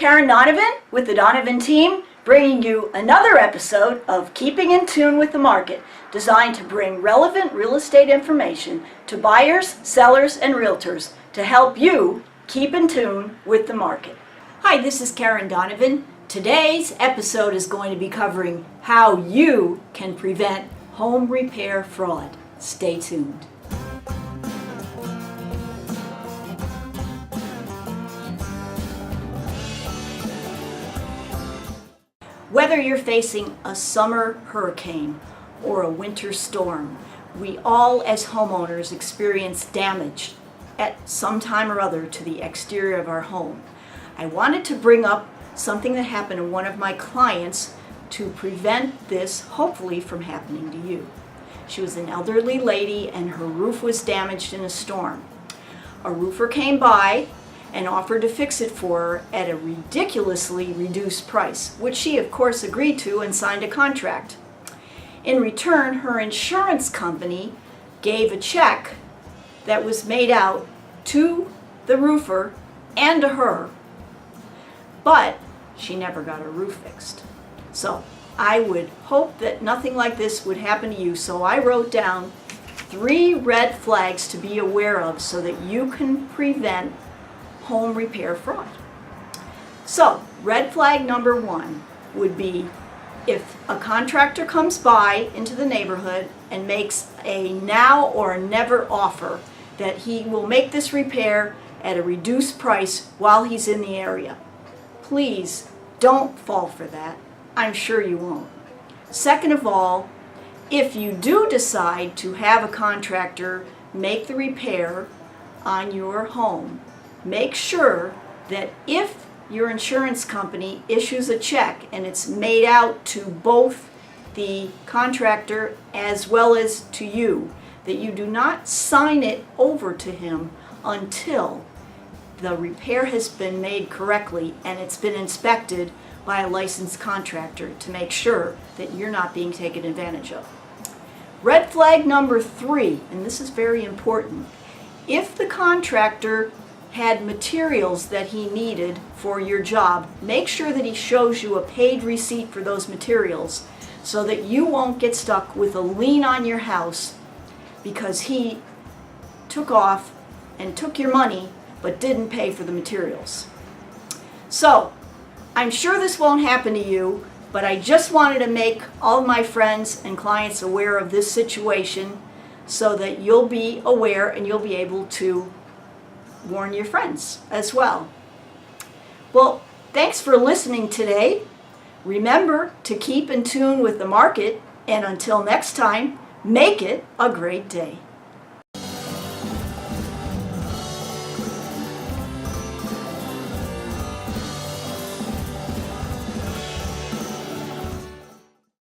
Karen Donovan with the Donovan team, bringing you another episode of Keeping in Tune with the Market, designed to bring relevant real estate information to buyers, sellers, and realtors to help you keep in tune with the market. Hi, this is Karen Donovan. Today's episode is going to be covering how you can prevent home repair fraud. Stay tuned. Whether you're facing a summer hurricane or a winter storm, we all as homeowners experience damage at some time or other to the exterior of our home. I wanted to bring up something that happened to one of my clients to prevent this, hopefully, from happening to you. She was an elderly lady and her roof was damaged in a storm. A roofer came by and offered to fix it for her at a ridiculously reduced price, which she of course agreed to and signed a contract. In return, her insurance company gave a check that was made out to the roofer and to her, but she never got her roof fixed. So I would hope that nothing like this would happen to you, so I wrote down 3 red flags to be aware of so that you can prevent home repair fraud. So, red flag number 1 would be if a contractor comes by into the neighborhood and makes a now or never offer that he will make this repair at a reduced price while he's in the area. Please don't fall for that. I'm sure you won't. Second of all, if you do decide to have a contractor make the repair on your home, make sure that if your insurance company issues a check and it's made out to both the contractor as well as to you, that you do not sign it over to him until the repair has been made correctly and it's been inspected by a licensed contractor to make sure that you're not being taken advantage of. Red flag number 3, and this is very important, if the contractor had materials that he needed for your job, make sure that he shows you a paid receipt for those materials so that you won't get stuck with a lien on your house because he took off and took your money but didn't pay for the materials. So, I'm sure this won't happen to you, but I just wanted to make all my friends and clients aware of this situation so that you'll be aware and you'll be able to warn your friends as well. Well, thanks for listening today. Remember to keep in tune with the market, and until next time, make it a great day.